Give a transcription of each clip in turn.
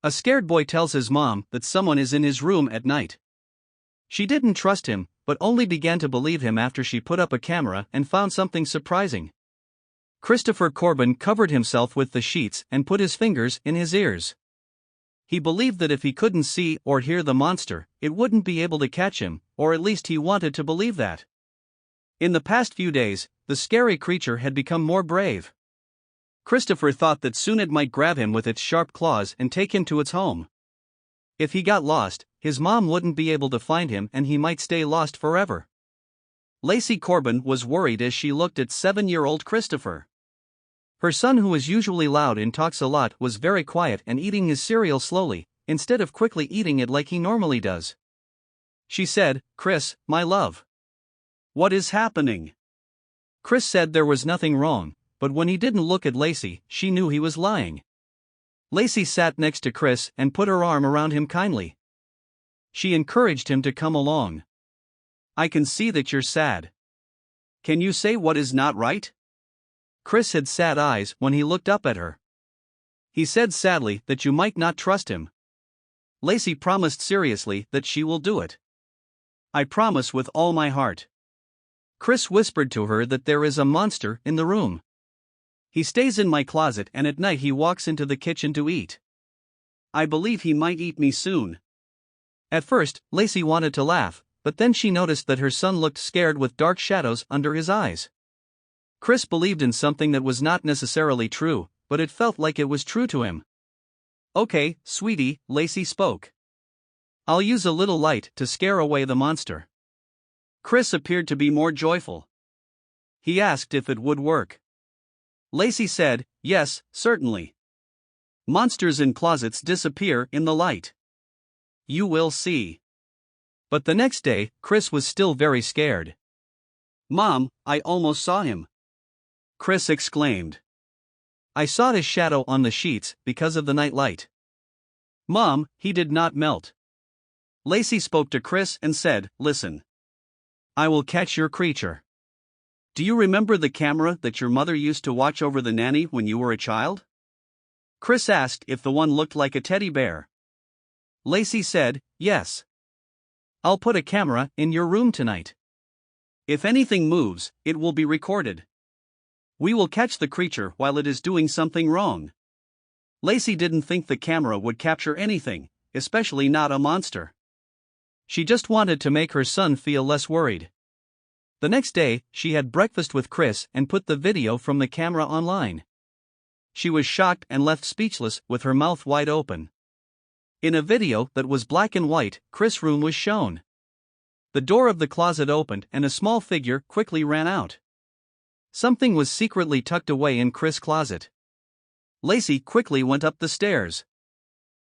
A scared boy tells his mom that someone is in his room at night. She didn't trust him, but only began to believe him after she put up a camera and found something surprising. Christopher Corbin covered himself with the sheets and put his fingers in his ears. He believed that if he couldn't see or hear the monster, it wouldn't be able to catch him, or at least he wanted to believe that. In the past few days, the scary creature had become more brave. Christopher thought that soon it might grab him with its sharp claws and take him to its home. If he got lost, his mom wouldn't be able to find him and he might stay lost forever. Lacey Corbin was worried as she looked at 7-year-old Christopher. Her son, who is usually loud and talks a lot, was very quiet and eating his cereal slowly, instead of quickly eating it like he normally does. She said, "Chris, my love. What is happening?" Chris said there was nothing wrong, but when he didn't look at Lacey, she knew he was lying. Lacey sat next to Chris and put her arm around him kindly. She encouraged him to come along. "I can see that you're sad. Can you say what is not right?" Chris had sad eyes when he looked up at her. He said sadly that you might not trust him. Lacey promised seriously that she will do it. "I promise with all my heart." Chris whispered to her that there is a monster in the room. "He stays in my closet and at night he walks into the kitchen to eat. I believe he might eat me soon." At first, Lacey wanted to laugh, but then she noticed that her son looked scared with dark shadows under his eyes. Chris believed in something that was not necessarily true, but it felt like it was true to him. "Okay, sweetie," Lacey spoke. "I'll use a little light to scare away the monster." Chris appeared to be more joyful. He asked if it would work. Lacey said, "Yes, certainly. Monsters in closets disappear in the light. You will see." But the next day, Chris was still very scared. "Mom, I almost saw him," Chris exclaimed. "I saw his shadow on the sheets because of the night light." "Mom, he did not melt." Lacey spoke to Chris and said, "Listen. I will catch your creature. Do you remember the camera that your mother used to watch over the nanny when you were a child?" Chris asked if the one looked like a teddy bear. Lacey said, "Yes. I'll put a camera in your room tonight. If anything moves, it will be recorded. We will catch the creature while it is doing something wrong." Lacey didn't think the camera would capture anything, especially not a monster. She just wanted to make her son feel less worried. The next day, she had breakfast with Chris and put the video from the camera online. She was shocked and left speechless with her mouth wide open. In a video that was black and white, Chris' room was shown. The door of the closet opened and a small figure quickly ran out. Something was secretly tucked away in Chris' closet. Lacey quickly went up the stairs.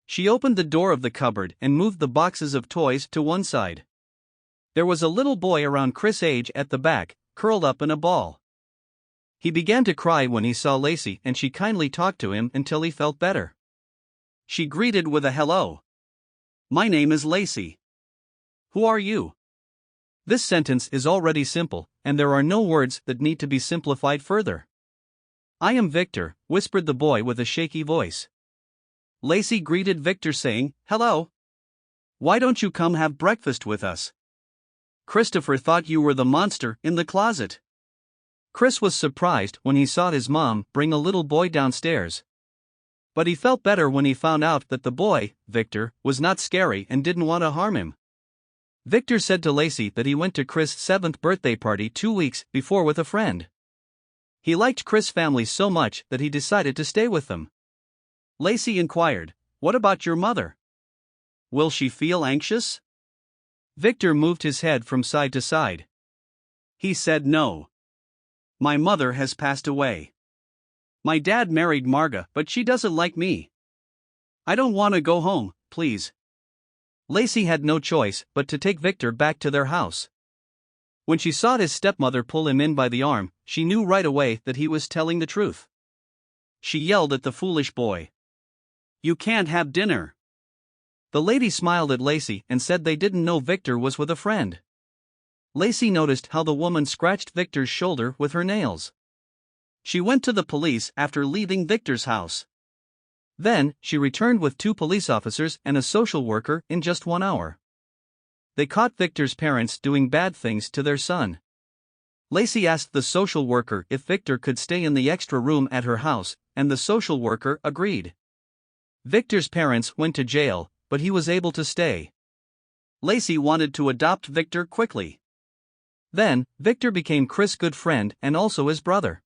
She opened the door of the cupboard and moved the boxes of toys to one side. There was a little boy around Chris' age at the back, curled up in a ball. He began to cry when he saw Lacey and she kindly talked to him until he felt better. She greeted with a hello. "My name is Lacey. Who are you?" This sentence is already simple, and there are no words that need to be simplified further. "I am Victor," whispered the boy with a shaky voice. Lacey greeted Victor saying, "Hello. Why don't you come have breakfast with us? Christopher thought you were the monster in the closet." Chris was surprised when he saw his mom bring a little boy downstairs. But he felt better when he found out that the boy, Victor, was not scary and didn't want to harm him. Victor said to Lacey that he went to Chris' 7th birthday party 2 weeks before with a friend. He liked Chris' family so much that he decided to stay with them. Lacey inquired, "What about your mother? Will she feel anxious?" Victor moved his head from side to side. He said, "No. My mother has passed away. My dad married Marga, but she doesn't like me. I don't want to go home, please." Lacey had no choice but to take Victor back to their house. When she saw his stepmother pull him in by the arm, she knew right away that he was telling the truth. She yelled at the foolish boy, "You can't have dinner." The lady smiled at Lacey and said they didn't know Victor was with a friend. Lacey noticed how the woman scratched Victor's shoulder with her nails. She went to the police after leaving Victor's house. Then, she returned with 2 police officers and a social worker in just 1 hour. They caught Victor's parents doing bad things to their son. Lacey asked the social worker if Victor could stay in the extra room at her house, and the social worker agreed. Victor's parents went to jail, but he was able to stay. Lacey wanted to adopt Victor quickly. Then, Victor became Chris' good friend and also his brother.